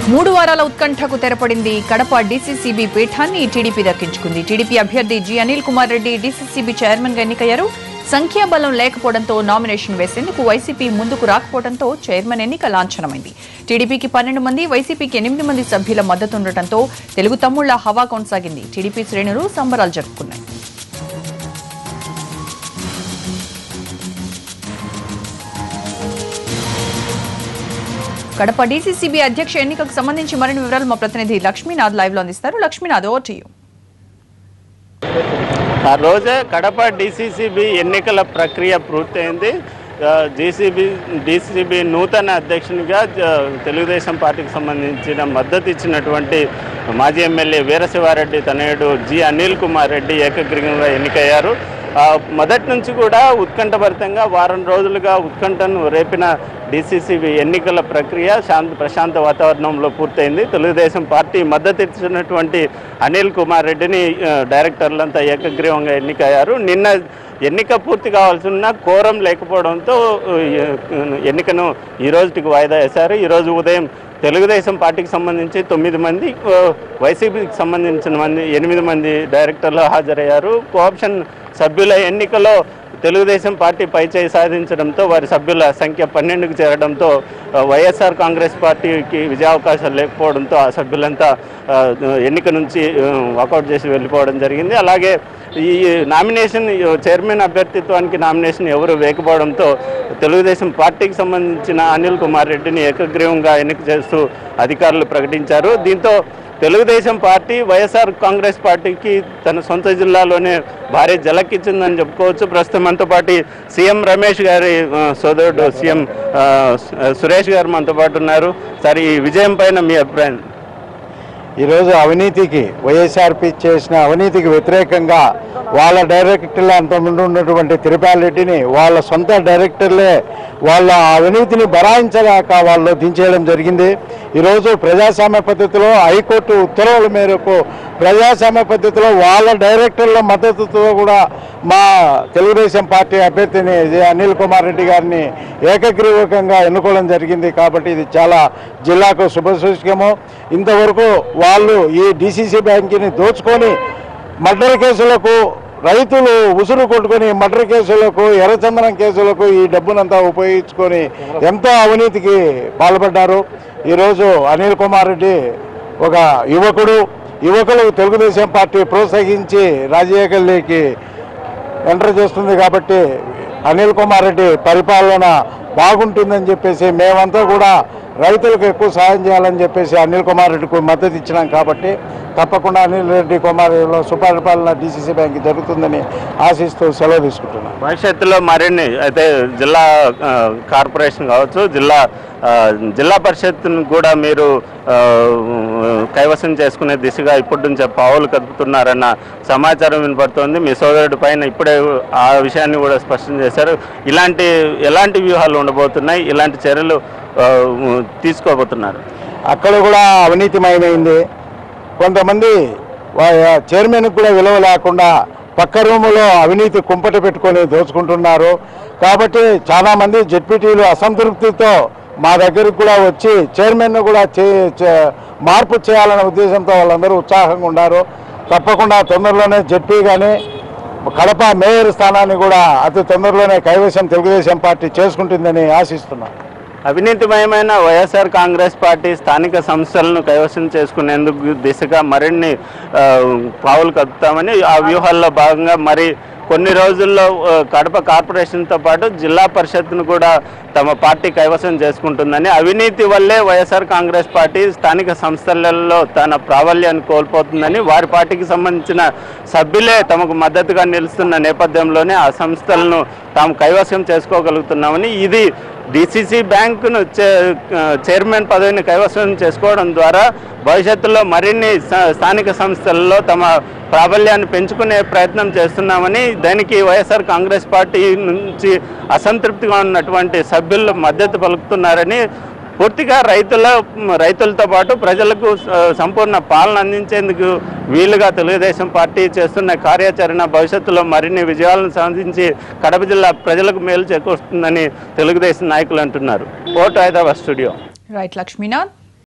3 వారాల ఉత్కంఠకు తెరపడింది. కడప డీసీసీబీ పీఠాన్ని టీడీపీ దక్కించుకుంది. టీడీపీ అభ్యర్థి G Anil Kumar Reddy DCCB chairman గా ఎన్నికయ్యారు. సంఖ్యాబలం లేకపోవడంతో నామినేషన్ వేసేందుకు వైసీపీ ముందుకు రాకపోవడంతో చైర్మన్ ఎన్నిక లాంఛనమైంది. టీడీపీకి 12 మంది, వైసీపీకి 8 మంది సభ్యుల మద్దతుండటంతో తెలుగు తమ్ముళ్ల హవా కొనసాగింది. టీడీపీ శ్రేణులు సంబరాలు జరుపుకున్నాయి. కడప డీసీసీబీ అధ్యక్ష ఎన్నికకు సంబంధించి మరిన్ని వివరాలు మా ప్రతినిధి లక్ష్మీనాథ్ లైవ్ లో అందిస్తారు. Lakshminath, over to you. ఆ రోజే కడప డీసీసీబీ ఎన్నికల ప్రక్రియ పూర్తయింది. డీసీసీబీ నూతన అధ్యక్షునిగా తెలుగుదేశం పార్టీకి సంబంధించిన మద్దతు ఇచ్చినటువంటి మాజీ ఎమ్మెల్యే వీరశివారెడ్డి తనయుడు జి అనిల్ కుమార్ రెడ్డి ఏకగ్రీవంగా ఎన్నికయ్యారు. మొదటి నుంచి కూడా ఉత్కంఠభరితంగా వారం రోజులుగా ఉత్కంఠను రేపిన డీసీసీబీ ఎన్నికల ప్రక్రియ ప్రశాంత వాతావరణంలో పూర్తయింది. తెలుగుదేశం పార్టీ మద్దతు ఇచ్చినటువంటి అనిల్ కుమార్ రెడ్డిని డైరెక్టర్లంతా ఏకగ్రీవంగా ఎన్నికయ్యారు. నిన్న ఎన్నిక పూర్తి కావాల్సిన కోరం లేకపోవడంతో ఎన్నికను ఈ రోజుకి వాయిదా వేశారు. ఈరోజు ఉదయం తెలుగుదేశం పార్టీకి సంబంధించి 9 మంది, వైసీపీకి సంబంధించిన 8 మంది డైరెక్టర్లు హాజరయ్యారు. కోఆప్షన్ సభ్యుల ఎన్నికలో తెలుగుదేశం పార్టీ పైచేయి సాధించడంతో వారి సభ్యుల సంఖ్య 12కు చేరడంతో వైఎస్ఆర్ కాంగ్రెస్ పార్టీకి విజయావకాశాలు లేకపోవడంతో ఆ సభ్యులంతా ఎన్నిక నుంచి వాకౌట్ చేసి వెళ్ళిపోవడం జరిగింది. అలాగే ఈ నామినేషన్ చైర్మన్ అభ్యర్థిత్వానికి నామినేషన్ ఎవరు వేయకపోవడంతో తెలుగుదేశం పార్టీకి సంబంధించిన అనిల్ కుమార్ రెడ్డిని ఏకగ్రీవంగా ఎన్నిక చేస్తూ అధికారులు ప్రకటించారు. దీంతో తెలుగుదేశం పార్టీ వైఎస్ఆర్ కాంగ్రెస్ పార్టీకి తన సొంత జిల్లాలోనే భారీ జలకిచ్చిందని చెప్పుకోవచ్చు. ప్రస్తుతం మనతో పాటు సీఎం రమేష్ గారి సోదరుడు సీఎం సురేష్ గారు మనతో పాటు ఉన్నారు. సార్, ఈ విజయం పైన మీ అభిప్రాయం? ఈరోజు అవినీతికి, వైఎస్ఆర్పీ చేసిన అవినీతికి వ్యతిరేకంగా వాళ్ళ డైరెక్టర్లు అంతకుముందు ఉన్నటువంటి తిరుపాల్ రెడ్డిని వాళ్ళ సొంత డైరెక్టర్లే వాళ్ళ అవినీతిని బరాయించలేక వాళ్ళు దించేయడం జరిగింది. ఈరోజు ప్రజాస్వామ్య పద్ధతిలో హైకోర్టు ఉత్తర్వుల మేరకు ప్రజాస్వామ్య పద్ధతిలో వాళ్ళ డైరెక్టర్ల మద్దతుతో కూడా మా తెలుగుదేశం పార్టీ అభ్యర్థిని అనిల్ కుమార్ రెడ్డి గారిని ఏకగ్రీవకంగా ఎన్నుకోవడం జరిగింది. కాబట్టి ఇది చాలా జిల్లాకు శుభసూచకము. ఇంతవరకు వాళ్ళు ఈ డీసీసీ బ్యాంకుని దోచుకొని మర్డర్ కేసులకు, రైతులు ఉసురు కొట్టుకొని మర్డర్ కేసులకు, ఎర్రచందనం కేసులకు ఈ డబ్బునంతా ఉపయోగించుకొని ఎంతో అవినీతికి పాల్పడ్డారు. ఈరోజు అనిల్ కుమార్ రెడ్డి ఒక యువకులు తెలుగుదేశం పార్టీ ప్రోత్సహించి రాజకీయాల్లోకి ఎంటర్ చేస్తుంది. కాబట్టి అనిల్ కుమార్ రెడ్డి పరిపాలన బాగుంటుందని చెప్పేసి మేమంతా కూడా రైతులకు ఎక్కువ సాయం చేయాలని చెప్పేసి అనిల్ కుమార్ రెడ్డికి మద్దతు ఇచ్చినాం. కాబట్టి తప్పకుండా అనిల్ రెడ్డి కుమార్ సుపరిపాలన డీసీసీ బ్యాంక్ జరుగుతుందని ఆశిస్తూ సెలవు తీసుకుంటున్నాం. భవిష్యత్తులో మరిన్ని అయితే జిల్లా కార్పొరేషన్ కావచ్చు, జిల్లా పరిషత్ను కూడా మీరు కైవసం చేసుకునే దిశగా ఇప్పటి నుంచే పావులు కదుపుతున్నారన్న సమాచారం వినపడుతోంది. మీ సోదరుడి పైన ఇప్పుడే ఆ విషయాన్ని కూడా స్పష్టం చేశారు. ఎలాంటి వ్యూహాలు ఉండబోతున్నాయి, ఇలాంటి చర్యలు తీసుకోబోతున్నారు? అక్కడ కూడా అవినీతిమయమైంది. కొంతమంది చైర్మన్కి కూడా విలువ లేకుండా పక్క రూములో అవినీతి కుంపటి పెట్టుకొని దోచుకుంటున్నారు. కాబట్టి చాలామంది జెడ్పీటీలు అసంతృప్తితో మా దగ్గరకు కూడా వచ్చి చైర్మన్ను కూడా మార్పు చేయాలనే ఉద్దేశంతో వాళ్ళందరూ ఉత్సాహంగా ఉన్నారు. తప్పకుండా తొందరలోనే జెడ్పీ కానీ కడప మేయర్ స్థానాన్ని కూడా అతి తొందరలోనే కైవసం తెలుగుదేశం పార్టీ చేసుకుంటుందని ఆశిస్తున్నాం. అవినీతిమయమైన వైఎస్ఆర్ కాంగ్రెస్ పార్టీ స్థానిక సంస్థలను కైవసం చేసుకునేందుకు దిశగా మరిన్ని పావులు కదుపుతామని, ఆ వ్యూహాల్లో భాగంగా మరి కొన్ని రోజుల్లో కడప కార్పొరేషన్తో పాటు జిల్లా పరిషత్ను కూడా తమ పార్టీ కైవసం చేసుకుంటుందని, అవినీతి వల్లే వైఎస్ఆర్ కాంగ్రెస్ పార్టీ స్థానిక సంస్థలలో తన ప్రాబల్యాన్ని కోల్పోతుందని, వారి పార్టీకి సంబంధించిన సభ్యులే తమకు మద్దతుగా నిలుస్తున్న నేపథ్యంలోనే ఆ సంస్థలను తాము కైవసం చేసుకోగలుగుతున్నామని, ఇది డీసీసీ బ్యాంకును చైర్మన్ పదవిని కైవసం చేసుకోవడం ద్వారా భవిష్యత్తులో మరిన్ని స్థానిక సంస్థలలో తమ ప్రాబల్యాన్ని పెంచుకునే ప్రయత్నం చేస్తున్నామని, దానికి వైఎస్ఆర్ కాంగ్రెస్ పార్టీ నుంచి అసంతృప్తిగా ఉన్నటువంటి సభ్యులు మద్దతు పలుకుతున్నారని, పూర్తిగా రైతులతో పాటు ప్రజలకు సంపూర్ణ పాలన అందించేందుకు వీలుగా తెలుగుదేశం పార్టీ చేస్తున్న కార్యాచరణ భవిష్యత్తులో మరిన్ని విజయాలను సాధించి కడప జిల్లా ప్రజలకు మేలు చేకూరుస్తుందని తెలుగుదేశం నాయకులు అంటున్నారు. Vote Hyderabad studio. Right Lakshminath.